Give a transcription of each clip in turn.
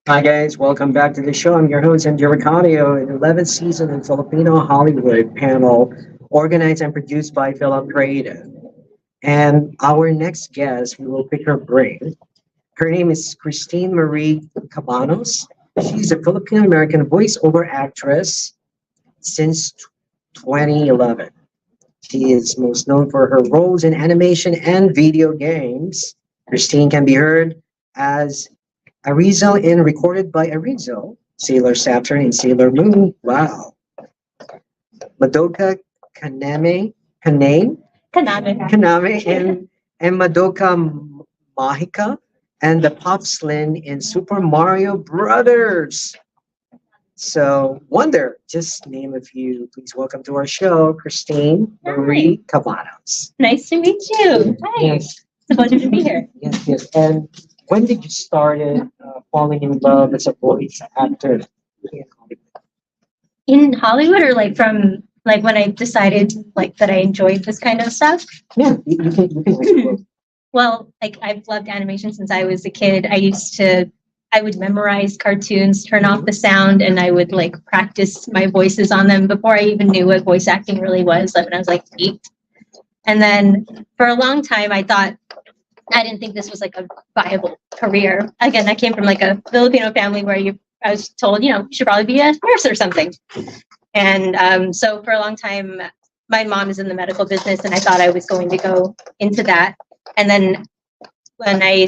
Hi guys, welcome back to the show. I'm your host, Andy Ricardo, in 11th season in Filipino Hollywood panel, organized and produced by Philip Creative. And our next guest, we will pick her brain. Her name is Christine Marie Cabanos. She's a Filipino American voiceover actress since 2011. She is most known for her roles in animation and video games. Christine can be heard as Arizal in Recorded by Arizal, Sailor Saturn in Sailor Moon. Wow. Madoka Kaname, Kaname. Kaname and Madoka Magica, and the Pop Slin in Super Mario Brothers. So, Wonder, just name a few. Please welcome to our show, Christine Marie Cabanos. Nice to meet you. Hi. Yes, It's a pleasure to be here. yes. And when did you started falling in love as a voice actor in Hollywood? In Hollywood or like from like when I decided like that I enjoyed this kind of stuff? Yeah, you can explore. Well, like I've loved animation since I was a kid. I would memorize cartoons, turn off the sound, and I would like practice my voices on them before I even knew what voice acting really was, like when I was like 8. And then for a long time, I didn't think this was like a viable career. Again, I came from like a Filipino family where I was told, you should probably be a nurse or something. And so for a long time, my mom is in the medical business, and I thought I was going to go into that. And then when I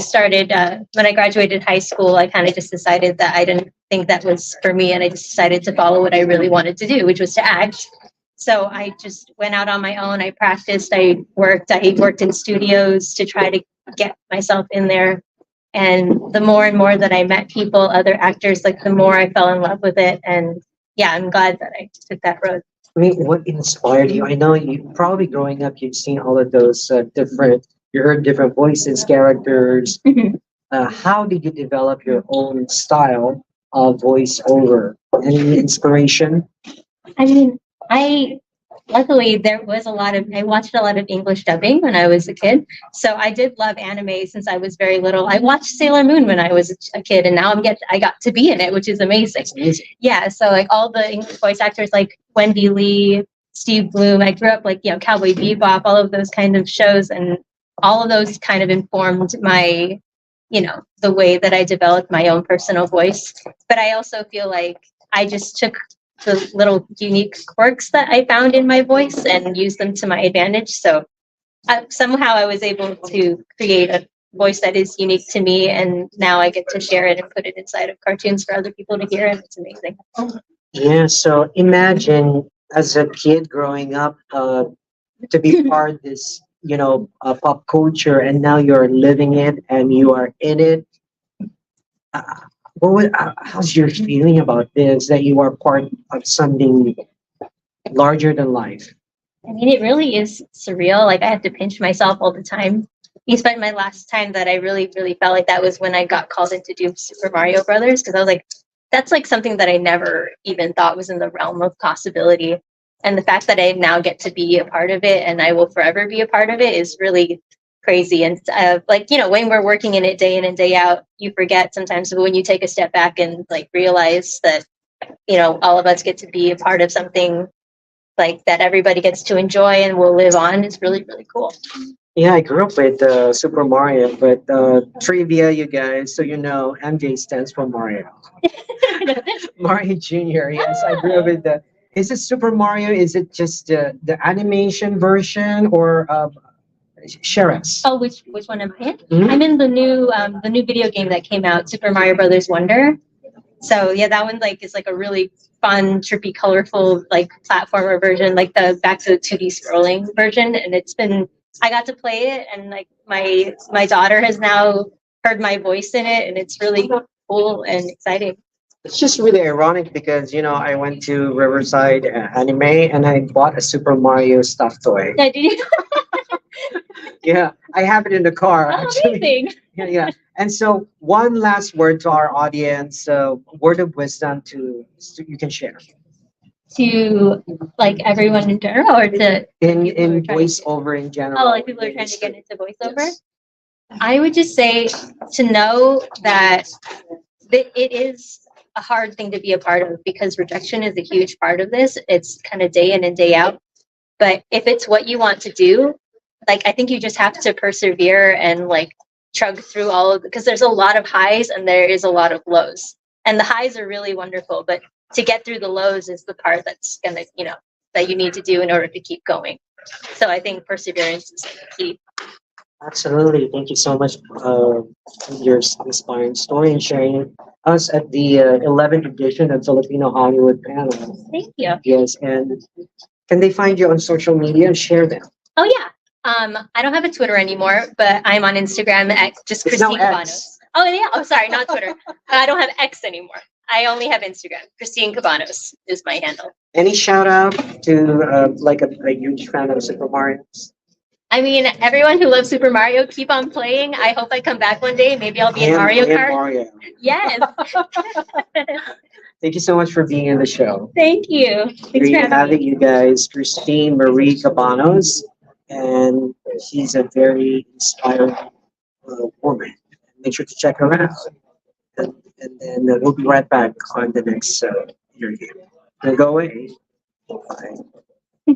graduated high school, I kind of just decided that I didn't think that was for me, and I just decided to follow what I really wanted to do, which was to act. So I just went out on my own. I practiced. I worked in studios to try to get myself in there. And the more and more that I met people, other actors, like the more I fell in love with it. And yeah, I'm glad that I took that road. I mean, what inspired you? I know you probably growing up, you've seen all of those you heard different voices, characters. How did you develop your own style of voiceover? Any inspiration? I mean, I luckily I watched a lot of English dubbing when I was a kid. So I did love anime since I was very little. I watched Sailor Moon when I was a kid, and now I got to be in it, which is amazing. It's amazing. Yeah, so like all the English voice actors like Wendy Lee, Steve Bloom, I grew up like, Cowboy Bebop, all of those kind of shows, and all of those kind of informed my, the way that I developed my own personal voice. But I also feel like I just took the little unique quirks that I found in my voice and used them to my advantage. So somehow I was able to create a voice that is unique to me, and now I get to share it and put it inside of cartoons for other people to hear, and it's amazing. Yeah, so imagine as a kid growing up to be part of this, pop culture, and now you're living it and you are in it. Uh, how's your feeling about this, that you are part of something larger than life? I mean, it really is surreal. Like I have to pinch myself all the time. Even my last time that I really, really felt like that was when I got called in to do Super Mario Brothers, because I was like, that's like something that I never even thought was in the realm of possibility. And the fact that I now get to be a part of it, and I will forever be a part of it, is really crazy. And when we're working in it day in and day out, you forget sometimes when you take a step back and like realize that, all of us get to be a part of something like that everybody gets to enjoy and will live on. Is really, really cool. Yeah, I grew up with Super Mario, but trivia, you guys, so MJ stands for Mario. Mario Jr. Yes, I grew up with the. Is it Super Mario? Is it just the animation version or Sheriff's? Oh, which one am I in? Mhm. I'm in the new video game that came out, Super Mario Brothers Wonder. So yeah, that one is like a really fun, trippy, colorful like platformer version, like the back to the 2D scrolling version. And I got to play it, and like my daughter has now heard my voice in it, and it's really cool and exciting. It's just really ironic because I went to Riverside Anime and I bought a Super Mario stuffed toy. Yeah, did you? Yeah, I have it in the car Oh, actually. amazing. Yeah. And so, one last word to our audience, word of wisdom so you can share To like everyone in general, or to in voiceover in general. like people are trying to get into voiceover. Yes. I would just say to know that it is a hard thing to be a part of because rejection is a huge part of this. It's kind of day in and day out. But if it's what you want to do, like I think you just have to persevere and like chug through all of because there's a lot of highs and there is a lot of lows. And the highs are really wonderful, but to get through the lows is the part that's gonna, that you need to do in order to keep going. So I think perseverance is key. Absolutely. Thank you so much for your inspiring story and sharing us at the 11th edition of Filipino Hollywood panel. Thank you. Yes, and can they find you on social media and share them? Oh yeah. I don't have a Twitter anymore, but I'm on Instagram at just It's now Christine X. Cabanos. Oh yeah. Oh sorry, not Twitter. I don't have X anymore. I only have Instagram. Christine Cabanos is my handle. Any shout out to like a huge fan of Super Mario? I mean, everyone who loves Super Mario, keep on playing. I hope I come back one day. Maybe I'll be in Mario Kart. Mario. Yes. Thank you so much for being in the show. Thank you. Thanks Here for you having have me. it, you guys. Christine Marie Cabanos, and she's a very inspiring woman. Make sure to check her out. And then we'll be right back on the next interview. Don't go away. Bye.